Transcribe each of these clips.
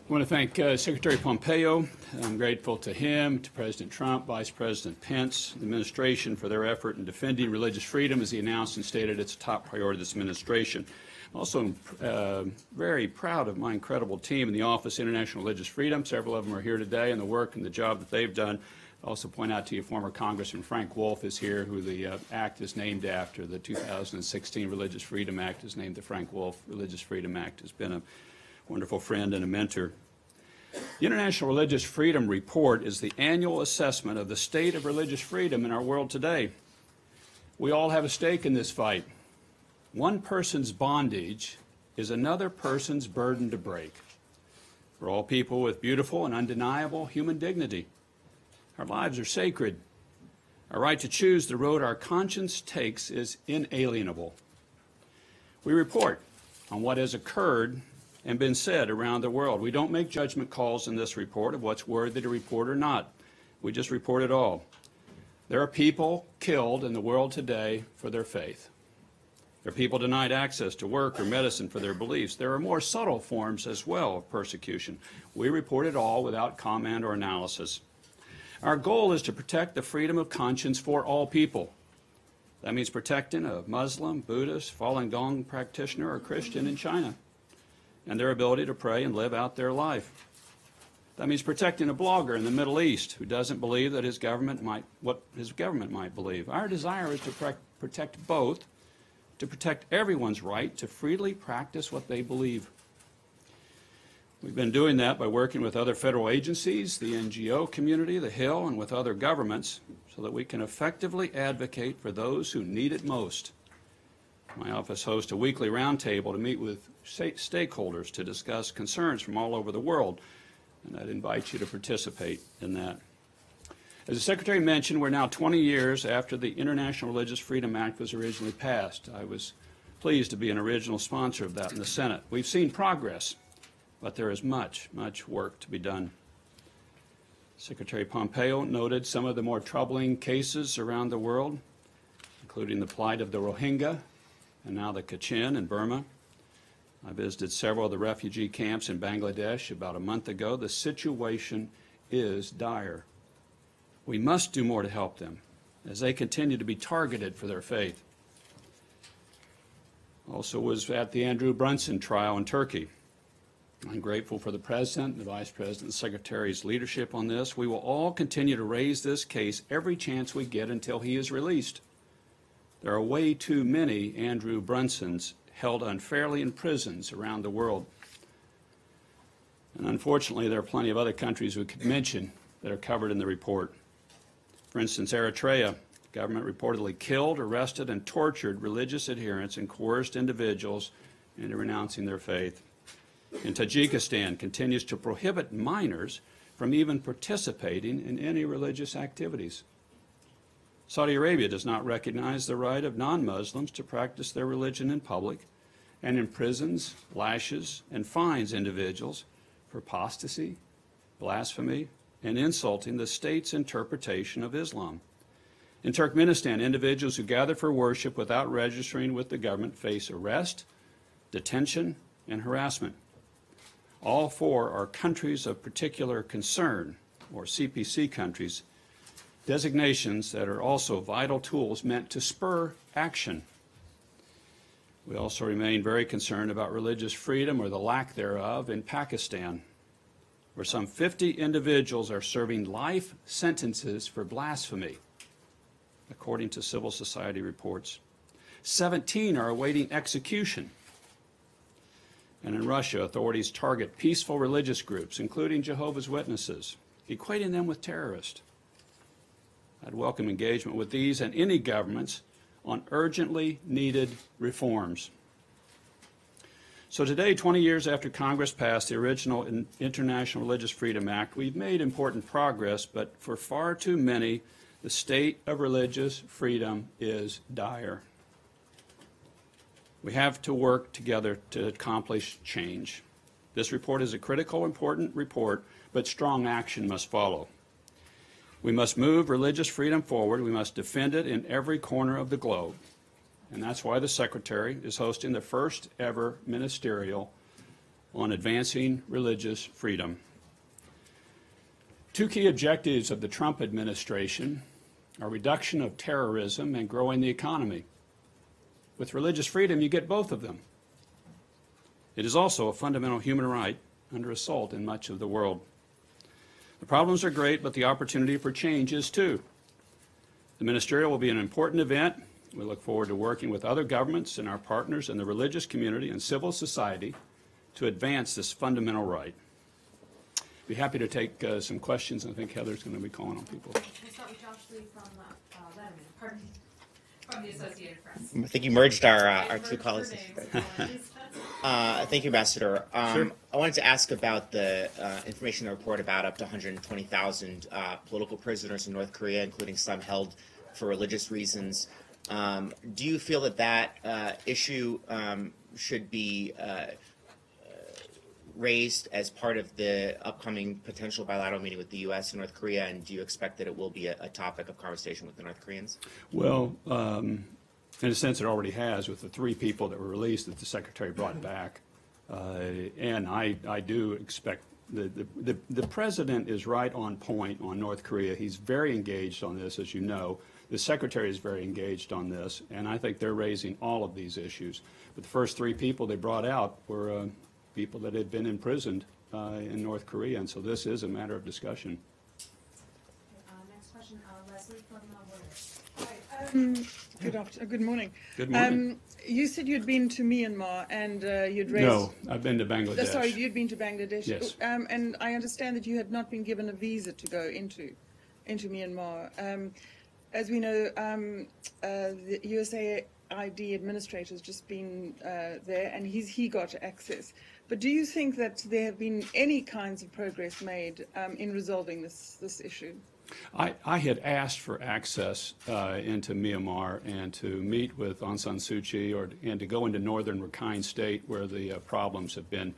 I want to thank Secretary Pompeo. I'm grateful to him, to President Trump, Vice President Pence, the administration for their effort in defending religious freedom, as he announced and stated it's a top priority of this administration. I'm also very proud of my incredible team in the Office of International Religious Freedom. Several of them are here today, and the work and the job that they've done. I'll also point out to you former Congressman Frank Wolf is here, who the act is named after. The 2016 Religious Freedom Act is named the Frank Wolf Religious Freedom Act. Has been a wonderful friend and a mentor. The International Religious Freedom Report is the annual assessment of the state of religious freedom in our world today. We all have a stake in this fight. One person's bondage is another person's burden to break. We're all people with beautiful and undeniable human dignity. Our lives are sacred. Our right to choose the road our conscience takes is inalienable. We report on what has occurred and been said around the world. We don't make judgment calls in this report of what's worthy to report or not. We just report it all. There are people killed in the world today for their faith. There are people denied access to work or medicine for their beliefs. There are more subtle forms as well of persecution. We report it all without comment or analysis. Our goal is to protect the freedom of conscience for all people. That means protecting a Muslim, Buddhist, Falun Gong practitioner, or Christian in China, and their ability to pray and live out their life. That means protecting a blogger in the Middle East who doesn't believe that what his government might believe. Our desire is to protect both, to protect everyone's right to freely practice what they believe. We've been doing that by working with other federal agencies, the NGO community, the Hill, and with other governments so that we can effectively advocate for those who need it most. My office hosts a weekly roundtable to meet with stakeholders to discuss concerns from all over the world, and I'd invite you to participate in that. As the Secretary mentioned, we're now 20 years after the International Religious Freedom Act was originally passed. I was pleased to be an original sponsor of that in the Senate. We've seen progress, but there is much, much work to be done. Secretary Pompeo noted some of the more troubling cases around the world, including the plight of the Rohingya and now the Kachin in Burma. I visited several of the refugee camps in Bangladesh about a month ago. The situation is dire. We must do more to help them as they continue to be targeted for their faith. Also was at the Andrew Brunson trial in Turkey. I'm grateful for the President, the Vice President, and the Secretary's leadership on this. We will all continue to raise this case every chance we get until he is released. There are way too many Andrew Brunsons held unfairly in prisons around the world. And unfortunately, there are plenty of other countries we could mention that are covered in the report. For instance, Eritrea, the government reportedly killed, arrested, and tortured religious adherents and coerced individuals into renouncing their faith. And Tajikistan continues to prohibit minors from even participating in any religious activities. Saudi Arabia does not recognize the right of non-Muslims to practice their religion in public and imprisons, lashes, and fines individuals for apostasy, blasphemy, and insulting the state's interpretation of Islam. In Turkmenistan, individuals who gather for worship without registering with the government face arrest, detention, and harassment. All four are countries of particular concern, or CPC countries, designations that are also vital tools meant to spur action. We also remain very concerned about religious freedom, or the lack thereof, in Pakistan, where some 50 individuals are serving life sentences for blasphemy, according to civil society reports. 17 are awaiting execution. And in Russia, authorities target peaceful religious groups, including Jehovah's Witnesses, equating them with terrorists. I'd welcome engagement with these and any governments on urgently needed reforms. So today, 20 years after Congress passed the original International Religious Freedom Act, we've made important progress, but for far too many, the state of religious freedom is dire. We have to work together to accomplish change. This report is a critical, important report, but strong action must follow. We must move religious freedom forward. We must defend it in every corner of the globe. And that's why the Secretary is hosting the first ever ministerial on advancing religious freedom. Two key objectives of the Trump administration are reduction of terrorism and growing the economy. With religious freedom, you get both of them. It is also a fundamental human right under assault in much of the world. The problems are great, but the opportunity for change is too. The ministerial will be an important event. We look forward to working with other governments and our partners in the religious community and civil society to advance this fundamental right. Be happy to take some questions. I think Heather's going to be calling on people. We'll start with Josh Lee from Letterman, pardon me, from the Associated Press. I think you merged our two callers. Thank you, Ambassador. Sure. I wanted to ask about the information in the report about up to 120,000 political prisoners in North Korea, including some held for religious reasons. Do you feel that that issue should be raised as part of the upcoming potential bilateral meeting with the U.S. and North Korea, and do you expect that it will be a topic of conversation with the North Koreans? Well, in a sense, it already has with the 3 people that were released that the Secretary brought back. And I do expect the President is right on point on North Korea. He's very engaged on this, as you know. The Secretary is very engaged on this, and I think they're raising all of these issues. But the first 3 people they brought out were people that had been imprisoned in North Korea, and so this is a matter of discussion. Next question, Leslie from Reuters. Good morning. Good morning. You said you'd been to Myanmar and you'd raised... No, I've been to Bangladesh. Sorry, you'd been to Bangladesh. Yes. And I understand that you had not been given a visa to go into Myanmar. As we know, the USAID administrator has just been there, and he got access. But do you think that there have been any kinds of progress made in resolving this issue? I had asked for access into Myanmar and to meet with Aung San Suu Kyi and to go into northern Rakhine State where the problems have been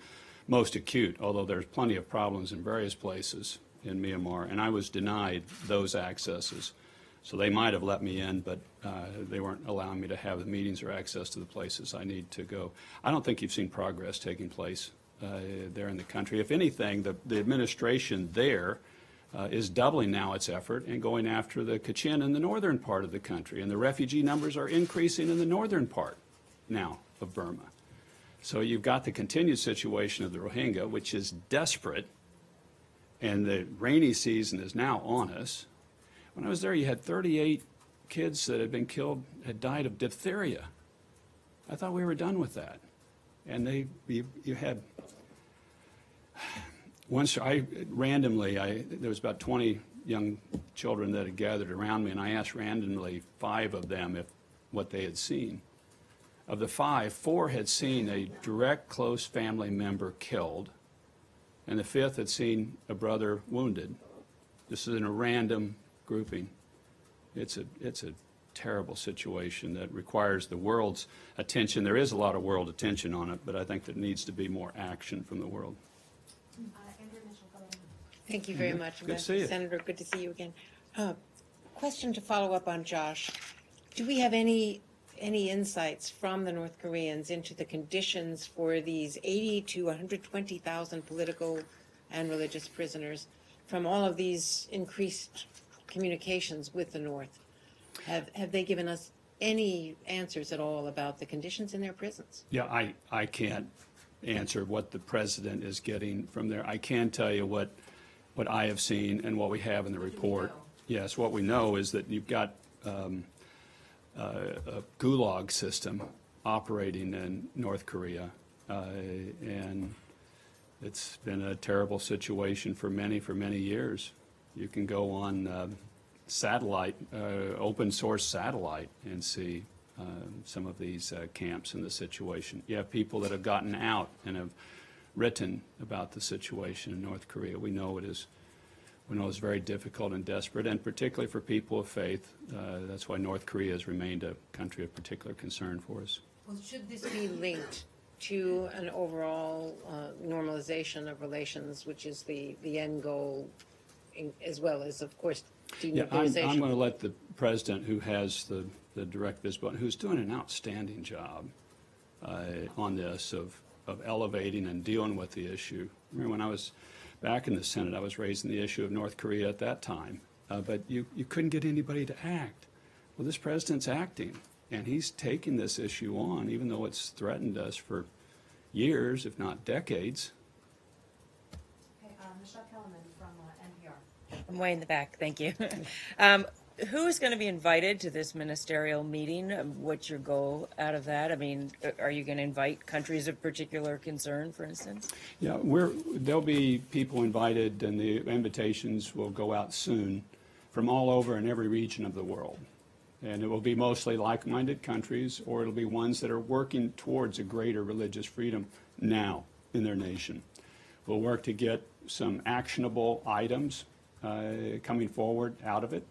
most acute, although there's plenty of problems in various places in Myanmar, and I was denied those accesses. So they might have let me in, but they weren't allowing me to have the meetings or access to the places I need to go. I don't think you've seen progress taking place there in the country. If anything, the administration there is doubling now its effort and going after the Kachin in the northern part of the country, and the refugee numbers are increasing in the northern part now of Burma. So you've got the continued situation of the Rohingya, which is desperate, and the rainy season is now on us. When I was there, you had 38 kids that had been killed, had died of diphtheria. I thought we were done with that. And you had, once there was about 20 young children that had gathered around me, and I asked randomly 5 of them what they had seen. Of the 5, 4 had seen a direct, close family member killed, and the 5th had seen a brother wounded. This is in a random grouping. It's a terrible situation that requires the world's attention. There is a lot of world attention on it, but I think there needs to be more action from the world. Andrew Mitchell, go ahead. Thank you very much, Good to see you. Senator. Good to see you again. Question to follow up on Josh. Do we have any insights from the North Koreans into the conditions for these 80 to 120,000 political and religious prisoners from all of these increased communications with the North? Have they given us any answers at all about the conditions in their prisons? Yeah, I can't answer what the president is getting from there. I can tell you what I have seen and what we have in the report. Yes, what we know is that you've got a gulag system operating in North Korea, and it's been a terrible situation for many years. You can go on satellite, open source satellite, and see some of these camps and the situation. You have people that have gotten out and have written about the situation in North Korea. We know it's very difficult and desperate, and particularly for people of faith. That's why North Korea has remained a country of particular concern for us. Well, should this be linked to an overall normalization of relations, which is the end goal, as well as, of course, denuclearization? Yeah, I'm going to let the president, who has the direct visibility, who's doing an outstanding job on this, of of elevating and dealing with the issue. I remember when I was back in the Senate, I was raising the issue of North Korea at that time, but you couldn't get anybody to act. Well, this president's acting, and he's taking this issue on, even though it's threatened us for years, if not decades. Okay, Michelle Kellerman from NPR. I'm way in the back, thank you. Who is going to be invited to this ministerial meeting? What's your goal out of that? I mean, are you going to invite countries of particular concern, for instance? Yeah, there'll be people invited, and the invitations will go out soon from all over in every region of the world. And it will be mostly like-minded countries, or it'll be ones that are working towards a greater religious freedom now in their nation. We'll work to get some actionable items coming forward out of it,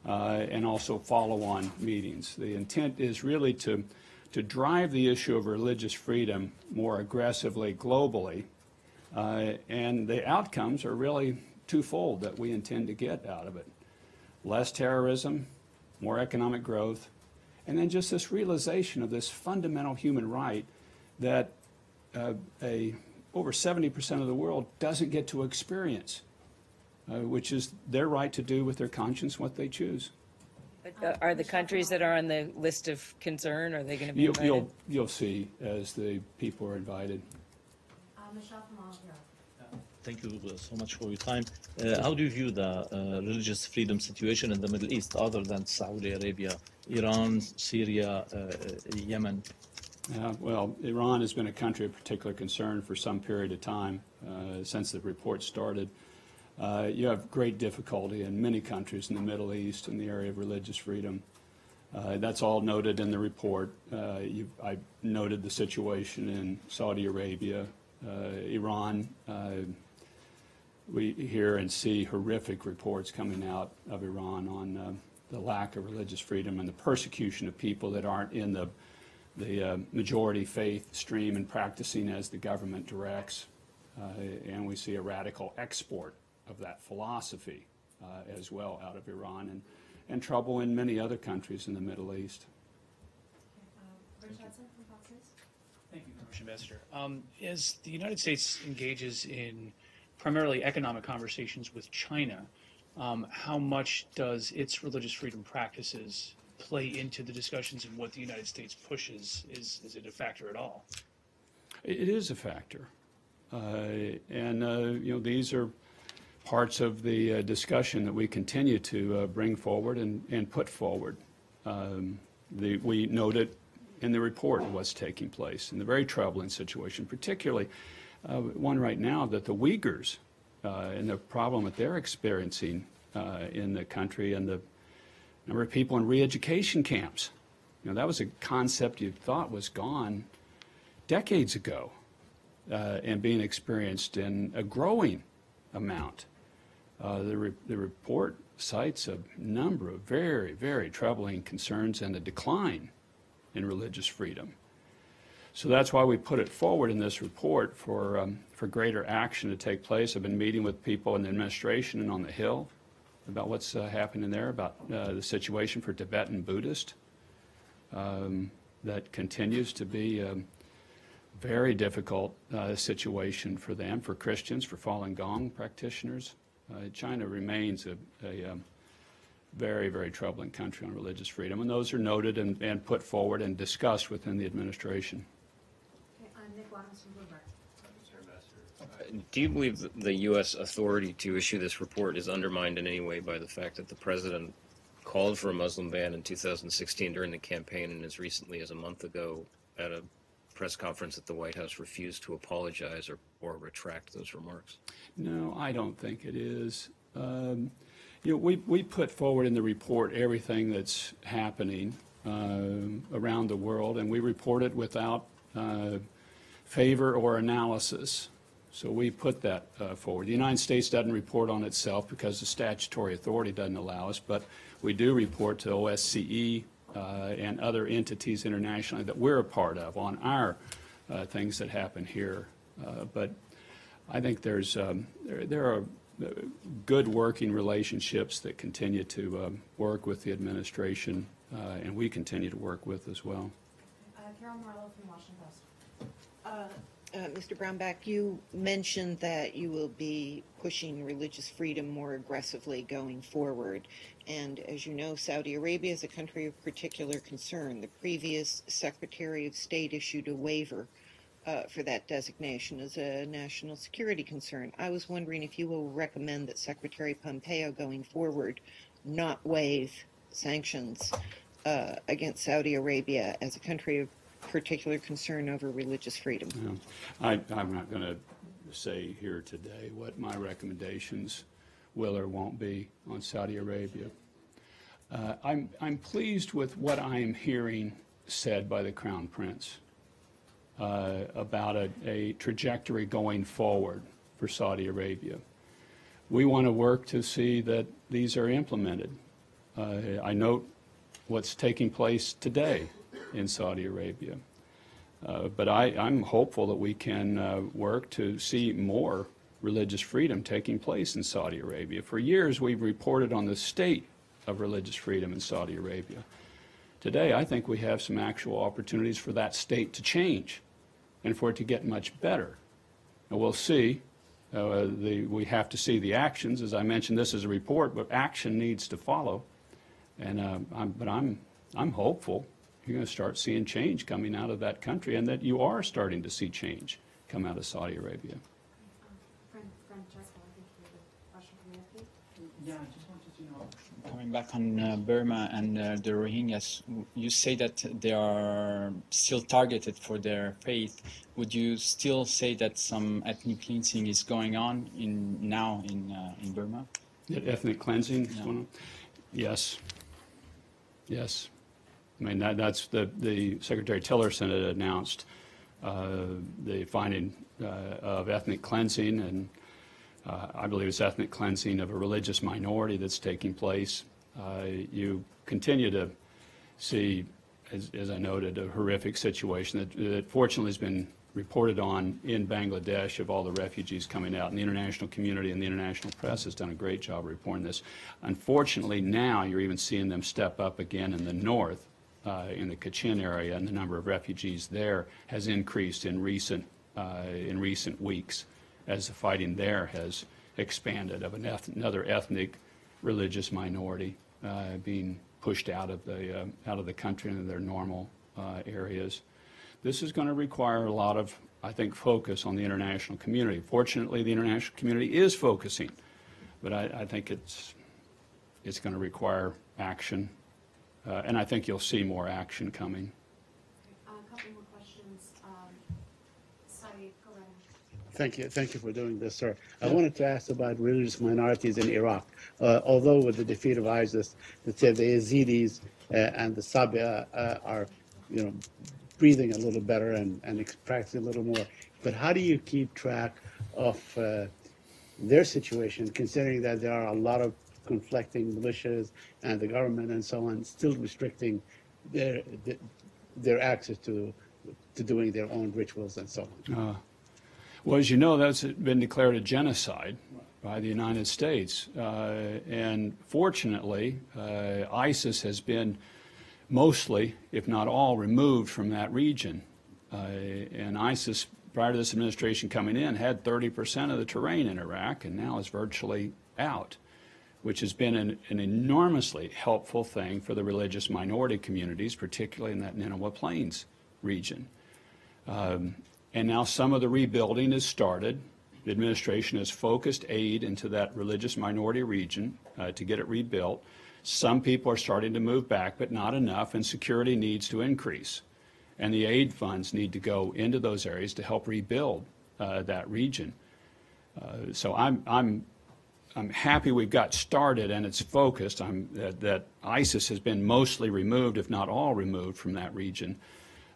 and also follow-on meetings. The intent is really to drive the issue of religious freedom more aggressively globally, and the outcomes are really twofold that we intend to get out of it. Less terrorism, more economic growth, and then just this realization of this fundamental human right that over 70% of the world doesn't get to experience, which is their right to do with their conscience what they choose. But, are the countries that are on the list of concern, are they going to be invited? You'll see as the people are invited. Michelle from Al Jazeera. Thank you so much for your time. How do you view the religious freedom situation in the Middle East, other than Saudi Arabia, Iran, Syria, Yemen? Well, Iran has been a country of particular concern for some period of time, since the report started. You have great difficulty in many countries in the Middle East in the area of religious freedom. That's all noted in the report. I noted the situation in Saudi Arabia, Iran. We hear and see horrific reports coming out of Iran on the lack of religious freedom and the persecution of people that aren't in the majority faith stream and practicing as the government directs. And we see a radical export of that philosophy as well out of Iran, and trouble in many other countries in the Middle East. Rich Hudson from Fox News. Thank you, Commissioner Ambassador. As the United States engages in primarily economic conversations with China, how much does its religious freedom practices play into the discussions and what the United States pushes? Is it a factor at all? It is a factor. These are parts of the discussion that we continue to bring forward and put forward. We noted in the report what's taking place, and the very troubling situation, particularly one right now that the Uyghurs and the problem that they're experiencing in the country, and the number of people in re-education camps. That was a concept you thought was gone decades ago, and being experienced in a growing amount. The report cites a number of very, very troubling concerns and a decline in religious freedom. So that's why we put it forward in this report for greater action to take place. I've been meeting with people in the administration and on the Hill about what's happening there, about the situation for Tibetan Buddhists. That continues to be a very difficult situation for them, for Christians, for Falun Gong practitioners. China remains a very, very troubling country on religious freedom, and those are noted and put forward and discussed within the administration. Okay, Nick Wadhams from Bloomberg. Do you believe that the U.S. authority to issue this report is undermined in any way by the fact that the president called for a Muslim ban in 2016 during the campaign, and as recently as a month ago at a press conference at the White House refused to apologize or retract those remarks? No, I don't think it is. We put forward in the report everything that's happening around the world, and we report it without favor or analysis. So we put that forward. The United States doesn't report on itself because the statutory authority doesn't allow us, but we do report to OSCE and other entities internationally that we're a part of on our things that happen here. But I think there are good working relationships that continue to work with the administration, and we continue to work with as well. Carol Marlowe from Washington Post. Mr. Brownback, you mentioned that you will be pushing religious freedom more aggressively going forward. And as you know, Saudi Arabia is a country of particular concern. The previous Secretary of State issued a waiver for that designation as a national security concern. I was wondering if you will recommend that Secretary Pompeo going forward not waive sanctions against Saudi Arabia as a country of particular concern over religious freedom. Yeah. I'm not going to say here today what my recommendations will or won't be on Saudi Arabia. I'm pleased with what I am hearing said by the Crown Prince about a trajectory going forward for Saudi Arabia. We want to work to see that these are implemented. I note what's taking place today in Saudi Arabia. But I'm hopeful that we can work to see more religious freedom taking place in Saudi Arabia. For years, we've reported on the state of religious freedom in Saudi Arabia. Today, I think we have some actual opportunities for that state to change and for it to get much better. And we'll see. We have to see the actions. As I mentioned, this is a report, but action needs to follow. And I'm hopeful you're going to start seeing change coming out of that country, and that you are starting to see change come out of Saudi Arabia. Francesca, I think you have a question from the FD. Yeah, I just wanted to know, coming back on Burma and the Rohingyas, you say that they are still targeted for their faith. Would you still say that some ethnic cleansing is going on now in Burma? Ethnic cleansing is going on? Yes. Yes. I mean, that's the Secretary Tillerson had announced the finding of ethnic cleansing, and I believe it's ethnic cleansing of a religious minority that's taking place. You continue to see, as I noted, a horrific situation that fortunately has been reported on in Bangladesh of all the refugees coming out, and the international community and the international press has done a great job reporting this. Unfortunately, now you're even seeing them step up again in the north. In the Kachin area, and the number of refugees there has increased in recent weeks as the fighting there has expanded of another ethnic religious minority being pushed out of the country into their normal areas. This is going to require a lot of, I think, focus on the international community. Fortunately, the international community is focusing, but I think it's going to require action. And I think you'll see more action coming. A couple more questions. Saeed, go ahead. Thank you for doing this, sir. I wanted to ask about religious minorities in Iraq. Although with the defeat of ISIS, let's say the Yazidis and the Sabia are, breathing a little better and practicing a little more. But how do you keep track of their situation, considering that there are a lot of conflicting militias and the government and so on, still restricting their access to doing their own rituals and so on? Well, as you know, that's been declared a genocide by the United States. And fortunately, ISIS has been mostly, if not all, removed from that region. And ISIS, prior to this administration coming in, had 30% of the terrain in Iraq, and now is virtually out, which has been an enormously helpful thing for the religious minority communities, particularly in that Nineveh Plains region. And now some of the rebuilding has started. The administration has focused aid into that religious minority region to get it rebuilt. Some people are starting to move back, but not enough, and security needs to increase. And the aid funds need to go into those areas to help rebuild that region. So I'm happy we've got started and it's focused. That ISIS has been mostly removed, if not all removed, from that region.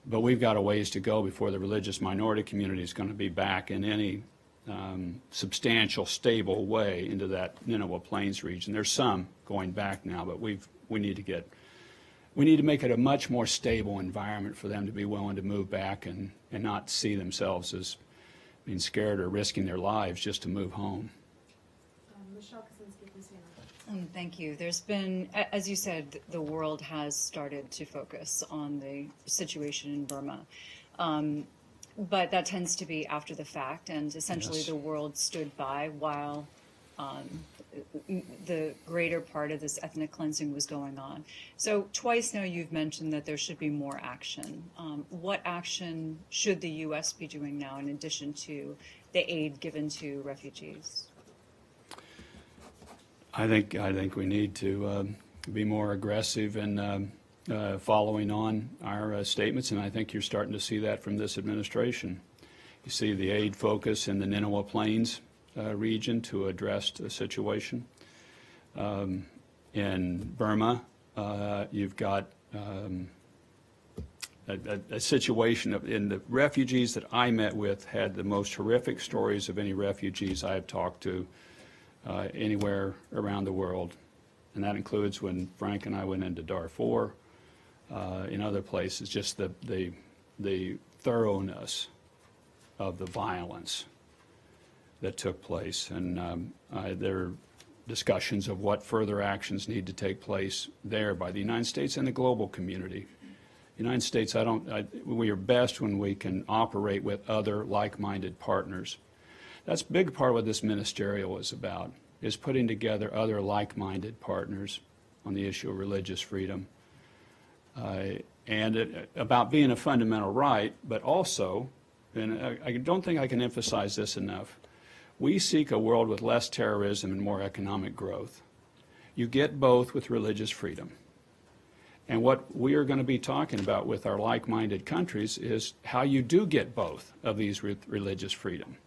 But we've got a ways to go before the religious minority community is going to be back in any substantial, stable way into that Nineveh Plains region. There's some going back now, but we need to make it a much more stable environment for them to be willing to move back and not see themselves as being scared or risking their lives just to move home. Michelle Kaczynski from CNN. Thank you. There's been, as you said, the world has started to focus on the situation in Burma. But that tends to be after the fact, and essentially Yes. the world stood by while the greater part of this ethnic cleansing was going on. So twice now you've mentioned that there should be more action. What action should the U.S. be doing now in addition to the aid given to refugees? I think we need to be more aggressive in following on our statements, and I think you're starting to see that from this administration. You see the aid focus in the Nineveh Plains region to address the situation. In Burma, you've got a situation in the refugees that I met with had the most horrific stories of any refugees I have talked to anywhere around the world. And that includes when Frank and I went into Darfur, in other places, just the thoroughness of the violence that took place. And there are discussions of what further actions need to take place there by the United States and the global community. The United States, we are best when we can operate with other like-minded partners. That's a big part of what this ministerial is about, is putting together other like-minded partners on the issue of religious freedom. About being a fundamental right, but also, and I don't think I can emphasize this enough, we seek a world with less terrorism and more economic growth. You get both with religious freedom. And what we are going to be talking about with our like-minded countries is how you do get both of these religious freedom,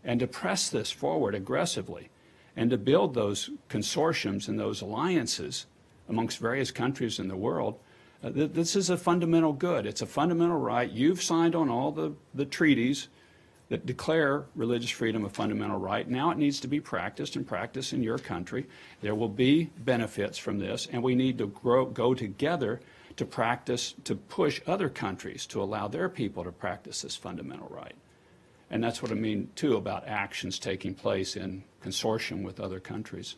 and to press this forward aggressively, and to build those consortiums and those alliances amongst various countries in the world. This is a fundamental good. It's a fundamental right. You've signed on all the treaties that declare religious freedom a fundamental right. Now it needs to be practiced and practiced in your country. There will be benefits from this, and we need to go together to practice, to push other countries to allow their people to practice this fundamental right. And that's what I mean, too, about actions taking place in consortium with other countries.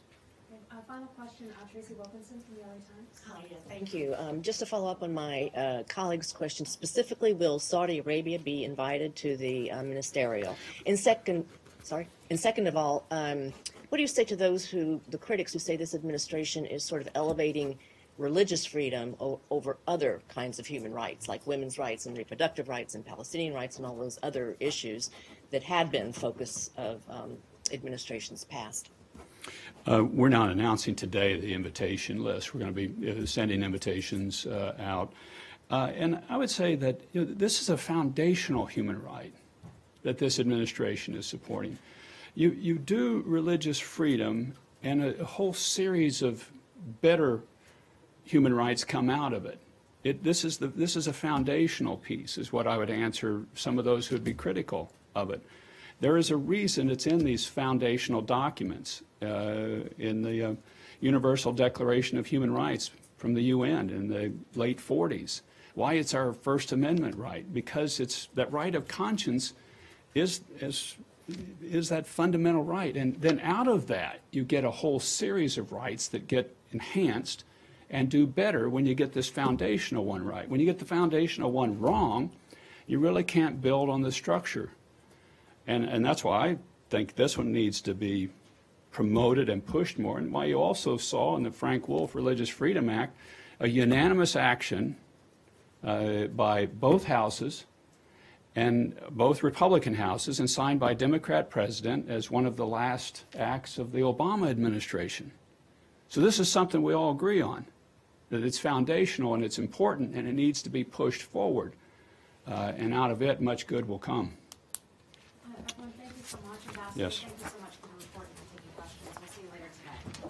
Final question, Tracy Wilkinson from the LA Times. Hi, thank you. Just to follow up on my colleague's question, specifically, will Saudi Arabia be invited to the ministerial? And second of all, what do you say to the critics who say this administration is sort of elevating religious freedom over other kinds of human rights, like women's rights and reproductive rights and Palestinian rights and all those other issues that had been focus of administrations past? We're not announcing today the invitation list. We're going to be sending invitations out. And I would say that this is a foundational human right that this administration is supporting. You do religious freedom, and a whole series of better human rights come out of it. This is a foundational piece, is what I would answer some of those who would be critical of it. There is a reason it's in these foundational documents, in the Universal Declaration of Human Rights from the UN in the late 40s. Why it's our First Amendment right? Because it's that right of conscience is that fundamental right. And then out of that, you get a whole series of rights that get enhanced and do better when you get this foundational one right. When you get the foundational one wrong, you really can't build on the structure. And that's why I think this one needs to be promoted and pushed more, and why you also saw in the Frank Wolf Religious Freedom Act a unanimous action by both houses and both Republican houses, and signed by a Democrat president as one of the last acts of the Obama administration. So this is something we all agree on, that it's foundational and it's important and it needs to be pushed forward, and out of it much good will come. Everyone, thank you so much, Ambassador. Yes. Thank you so much for the report and for taking questions. We'll see you later today.